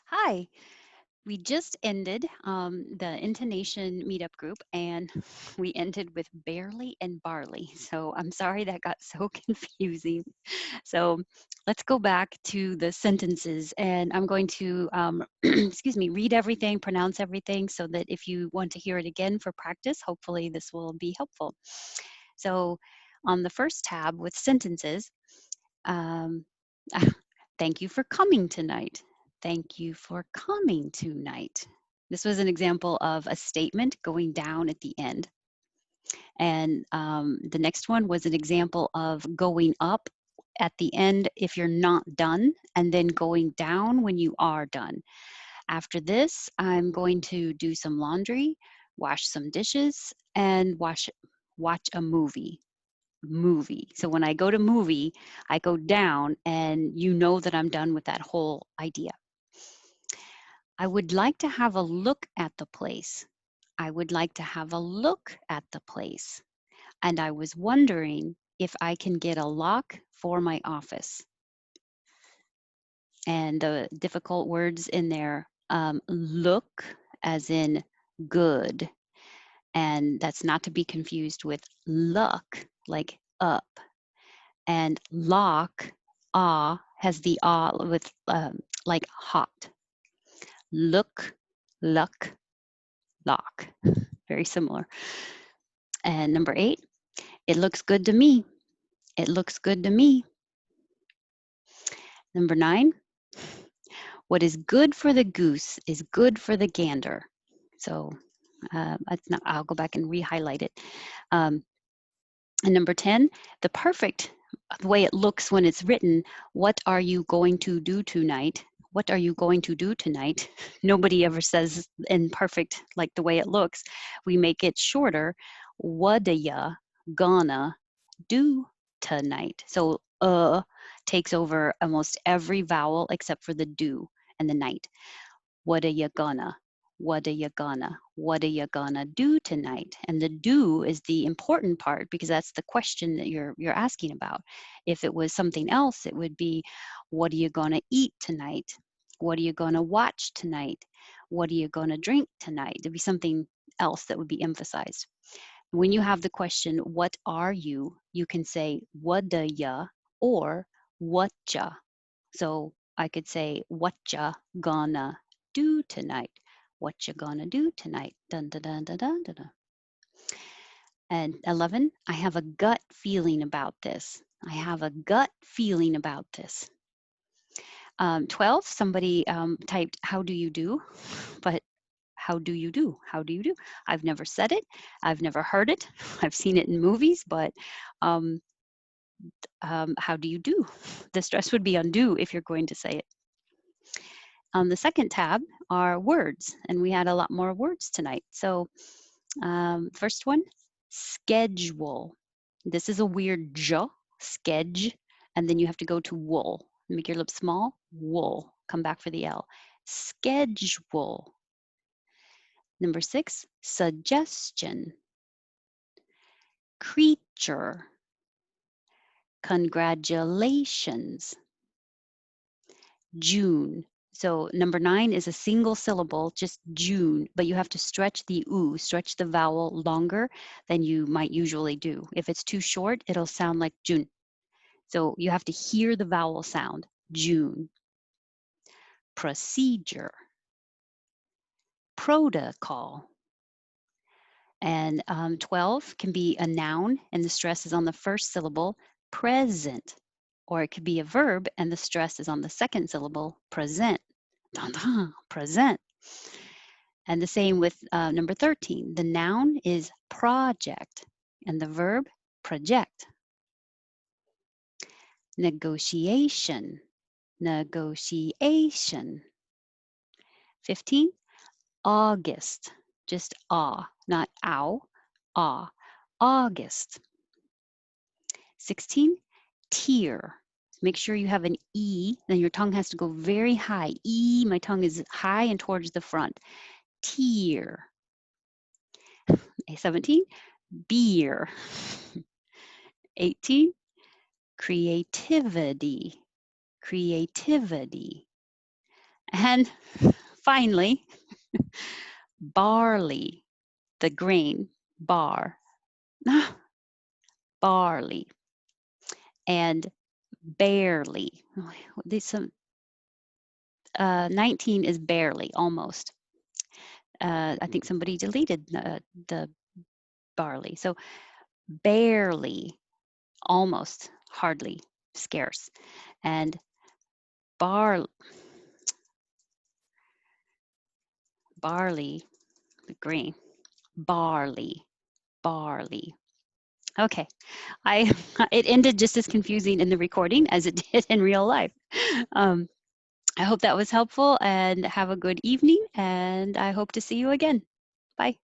Hi, we just ended the Intonation meetup group and we ended with barely and barley. So I'm sorry that got so confusing. So let's go back to the sentences and I'm going to, excuse me, read everything, pronounce everything so that if you want to hear it again for practice, hopefully this will be helpful. So on the first tab with sentences, um, thank you for coming tonight. Thank you for coming tonight. This was an example of a statement going down at the end. And the next one was an example of going up at the end if you're not done, and then going down when you are done. After this, I'm going to do some laundry, wash some dishes, and watch a movie. So when I go to movie, I go down and you know that I'm done with that whole idea. I would like to have a look at the place. I would like to have a look at the place. And I was wondering if I can get a lock for my office. And the difficult words in there, look as in good. And that's not to be confused with luck, like up. And lock, ah, has the ah with like hot. Look, luck, lock. Very similar. And number 8, it looks good to me. It looks good to me. Number 9, what is good for the goose is good for the gander. So it's not, I'll go back and re-highlight it. And number 10, the way it looks when it's written, what are you going to do tonight? What are you going to do tonight? Nobody ever says in perfect, like the way it looks. We make it shorter. What are ya gonna do tonight? So takes over almost every vowel except for the do and the night. What are you gonna? What are you gonna? What are you gonna do tonight? And the do is the important part because that's the question that you're asking about. If it was something else, it would be, what are you gonna eat tonight? What are you gonna watch tonight? What are you gonna drink tonight? There'd be something else that would be emphasized. When you have the question, what are you? You can say, what da ya or what ya. So I could say, what ya gonna do tonight? What you gonna do tonight? Dun dun dun dun dun dun. Dun. And 11, I have a gut feeling about this. I have a gut feeling about this. 12, somebody typed, how do you do? But how do you do? How do you do? I've never said it. I've never heard it. I've seen it in movies, but um, how do you do? The stress would be on do if you're going to say it. On the second tab are words, and we had a lot more words tonight. So first one, schedule. This is a weird j, sketch, and then you have to go to wool. Make your lips small, wool. Come back for the L. Schedule. Number 6, suggestion. Creature. Congratulations. June. So number 9 is a single syllable, just June, but you have to stretch the oo, stretch the vowel longer than you might usually do. If it's too short, it'll sound like June. So you have to hear the vowel sound, June. Procedure. Protocol. And 12 can be a noun, and the stress is on the first syllable, present. Or it could be a verb, and the stress is on the second syllable, present. Dun, dun, present. And the same with number 13. The noun is project, and the verb, project. Negotiation, negotiation. 15, August, just not ow, August. 16, tear. Make sure you have an E, then your tongue has to go very high. E, my tongue is high and towards the front. Tear. 17, beer. 18, creativity, creativity. And finally, barley, the grain, barley, and barely. These some 19 is barely, almost. I think somebody deleted the barley. So barely, almost, hardly, scarce. And barley, the grain, barley. Okay, I it ended just as confusing in the recording as it did in real life. Um, I hope that was helpful, and have a good evening, and I hope to see you again. Bye.